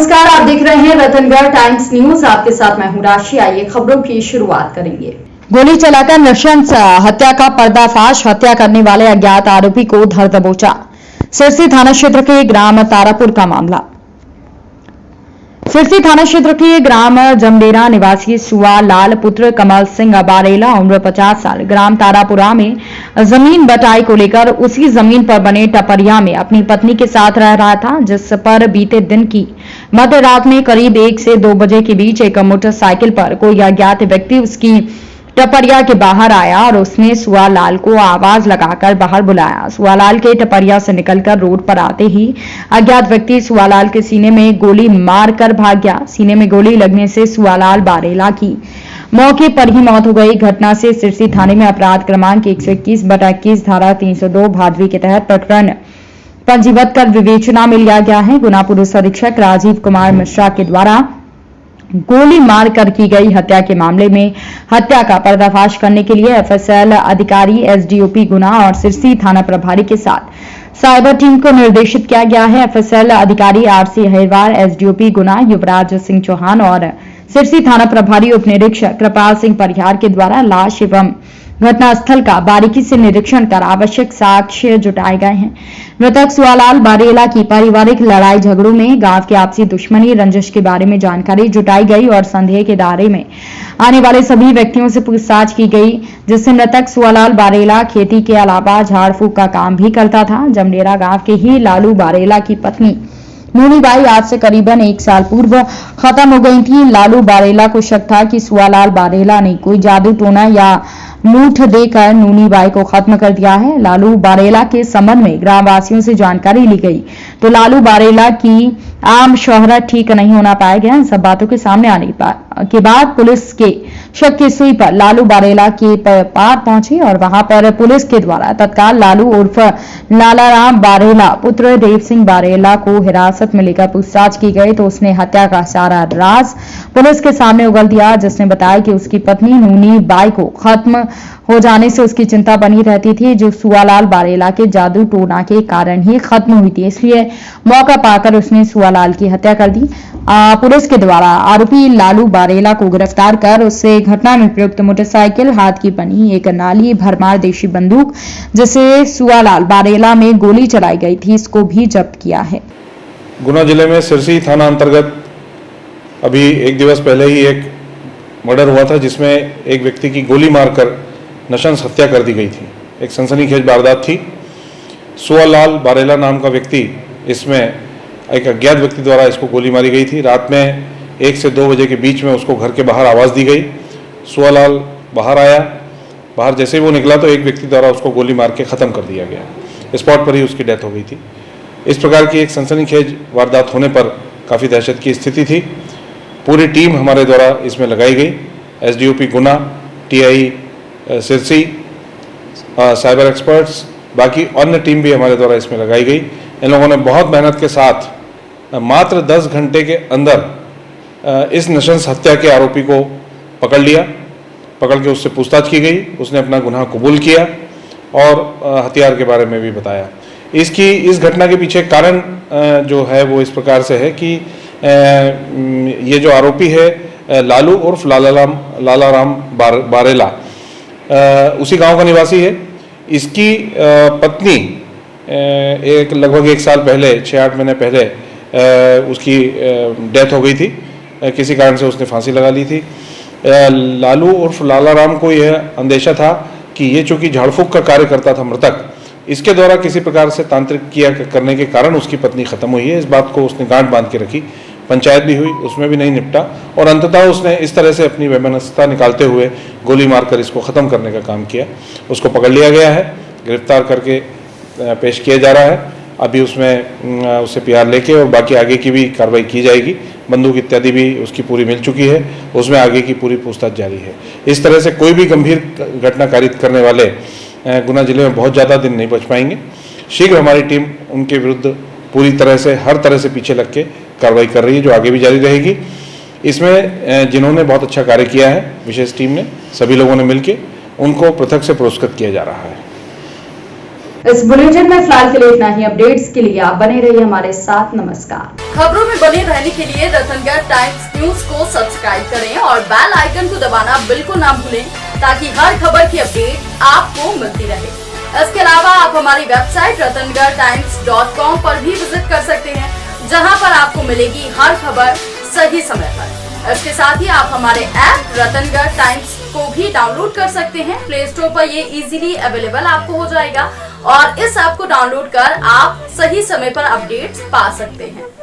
नमस्कार, आप देख रहे हैं रतनगढ़ टाइम्स न्यूज। आपके साथ मैं हूं राशि। आइए खबरों की शुरुआत करेंगे। गोली चलाकर नृशंस हत्या का पर्दाफाश। हत्या करने वाले अज्ञात आरोपी को धर दबोचा। सिरसी थाना क्षेत्र के ग्राम तारापुर का मामला। सिरसी थाना क्षेत्र के ग्राम जमडेरा निवासी सुआ लाल पुत्र कमल सिंह बारेला उम्र 50 साल ग्राम तारापुरा में जमीन बटाई को लेकर उसी जमीन पर बने टपरिया में अपनी पत्नी के साथ रह रहा था, जिस पर बीते दिन की मध्य रात में करीब 1 से 2 बजे के बीच एक मोटरसाइकिल पर कोई अज्ञात व्यक्ति उसकी टपरिया के बाहर आया और उसने सुआलाल को आवाज लगाकर बाहर बुलाया। सुआलाल के टपरिया से निकलकर रोड पर आते ही अज्ञात व्यक्ति सुआलाल के सीने में गोली मारकर भाग गया। सीने में गोली लगने से सुआलाल बारेला की मौके पर ही मौत हो गई। घटना से सिरसी थाने में अपराध क्रमांक 121/21 धारा 302 भादवी के तहत प्रकरण पंजीबद्ध कर विवेचना में लिया गया है। गुना पुलिस अधीक्षक राजीव कुमार मिश्रा के द्वारा गोली मारकर की गई हत्या के मामले में हत्या का पर्दाफाश करने के लिए एफएसएल अधिकारी एसडीओपी गुना और सिरसी थाना प्रभारी के साथ साइबर टीम को निर्देशित किया गया है। एफएसएल अधिकारी आरसी अहिरवार, एसडीओपी गुना युवराज सिंह चौहान और सिरसी थाना प्रभारी उप निरीक्षक कृपाल सिंह परिहार के द्वारा लाश एवं घटनास्थल का बारीकी से निरीक्षण कर आवश्यक साक्ष्य जुटाए गए हैं। मृतक सुआलाल बारेला की पारिवारिक लड़ाई झगड़ों में गांव की आपसी दुश्मनी रंजिश के बारे में जानकारी जुटाई गई और संदेह के दायरे में आने वाले सभी व्यक्तियों से पूछताछ की गई, जिससे मृतक सुआलाल बारेला खेती के अलावा झाड़ फूक का काम भी करता था। जमडेरा गांव के ही लालू बारेला की पत्नी नूनीबाई आज से करीबन 1 साल पूर्व खत्म हो गई थी। लालू बारेला को शक था कि सुआलाल बारेला ने कोई जादू टोना या लूट देकर नूनीबाई को खत्म कर दिया है। लालू बारेला के संबंध में ग्रामवासियों से जानकारी ली गई तो लालू बारेला की आम शोहरत ठीक नहीं होना पाया गया। इन सब बातों के सामने आने के बाद पुलिस के शक की सुई पर लालू बारेला के पार पहुंची और वहां पर पुलिस के द्वारा तत्काल लालू उर्फ लालाराम बारेला पुत्र देव सिंह बारेला को हिरासत में लेकर पूछताछ की गई तो उसने हत्या का सारा राज पुलिस के सामने उगल दिया, जिसने बताया कि उसकी पत्नी नूनी बाई को खत्म हो जाने से उसकी चिंता बनी रहती थी, जो सुआलाल बारेला के जादू टोना के कारण ही खत्म हुई थी। इसलिए मौका पाकर उसने सुआलाल की हत्या कर दी। पुलिस के द्वारा आरोपी लालू बारेला को गिरफ्तार कर उससे घटना में प्रयुक्त मोटरसाइकिल, हाथ की बनी एक नाली भरमार देशी बंदूक जिसे सुआलाल बारेला में गोली चलाई गई थी, इसको भी जब्त किया है। गुना जिले में सिरसी थाना अंतर्गत अभी 1 दिवस पहले ही एक मर्डर हुआ था, जिसमें एक व्यक्ति की गोली मारकर नशंस हत्या कर दी गई थी। एक सनसनीखेज वारदात थी। सुआलाल बारेला नाम का व्यक्ति, इसमें एक अज्ञात व्यक्ति द्वारा इसको गोली मारी गई थी। रात में 1 से 2 बजे के बीच में उसको घर के बाहर आवाज़ दी गई। सुआलाल बाहर आया। बाहर जैसे ही वो निकला तो एक व्यक्ति द्वारा उसको गोली मार के ख़त्म कर दिया गया। स्पॉट पर ही उसकी डेथ हो गई थी। इस प्रकार की एक सनसनीखेज वारदात होने पर काफ़ी दहशत की स्थिति थी। पूरी टीम हमारे द्वारा इसमें लगाई गई। एसडीओपी गुना, टीआई सिरसी, साइबर एक्सपर्ट्स, बाकी अन्य टीम भी हमारे द्वारा इसमें लगाई गई। इन लोगों ने बहुत मेहनत के साथ मात्र 10 घंटे के अंदर इस नशंस हत्या के आरोपी को पकड़ लिया। पकड़ के उससे पूछताछ की गई। उसने अपना गुनाह कबूल किया और हथियार के बारे में भी बताया। इस घटना के पीछे कारण जो है वो इस प्रकार से है कि ये जो आरोपी है लालू उर्फ लालाराम बारेला उसी गांव का निवासी है। इसकी पत्नी लगभग 1 साल पहले, 6-8 महीने पहले उसकी डेथ हो गई थी। किसी कारण से उसने फांसी लगा ली थी। लालू उर्फ लालाराम को यह अंदेशा था कि ये चूंकि झाड़फूक का कार्य करता था मृतक, इसके द्वारा किसी प्रकार से तांत्रिक क्रिया करने के कारण उसकी पत्नी खत्म हुई है। इस बात को उसने गांठ बांध के रखी। पंचायत भी हुई, उसमें भी नहीं निपटा और अंततः उसने इस तरह से अपनी वैमनस्यता निकालते हुए गोली मारकर इसको ख़त्म करने का काम किया। उसको पकड़ लिया गया है, गिरफ्तार करके पेश किया जा रहा है। अभी उसमें उससे पीआर लेके और बाकी आगे की भी कार्रवाई की जाएगी। बंदूक इत्यादि भी उसकी पूरी मिल चुकी है। उसमें आगे की पूरी पूछताछ जारी है। इस तरह से कोई भी गंभीर घटना कारित करने वाले गुना जिले में बहुत ज़्यादा दिन नहीं बच पाएंगे। शीघ्र हमारी टीम उनके विरुद्ध पूरी तरह से, हर तरह से पीछे लग के कार्रवाई कर रही है, जो आगे भी जारी रहेगी। इसमें जिन्होंने बहुत अच्छा कार्य किया है विशेष टीम ने, सभी लोगों ने मिलकर उनको पृथक से पुरस्कृत किया जा रहा है। इस बुलेटिन में फिलहाल के लिए इतना ही। अपडेट्स के लिए आप बने रहिए हमारे साथ। नमस्कार। खबरों में बने रहने के लिए रतनगढ़ टाइम्स न्यूज को सब्सक्राइब करें और बेल आइकन को दबाना बिल्कुल ना भूलें, ताकि हर खबर की अपडेट आपको मिलती रहे। इसके अलावा आप हमारी वेबसाइट ratangartimes.com पर भी विजिट कर सकते हैं, जहां पर आपको मिलेगी हर खबर सही समय पर। इसके साथ ही आप हमारे ऐप रतनगढ़ टाइम्स को भी डाउनलोड कर सकते हैं। प्ले स्टोर पर ये इजीली अवेलेबल आपको हो जाएगा और इस ऐप को डाउनलोड कर आप सही समय पर अपडेट्स पा सकते हैं।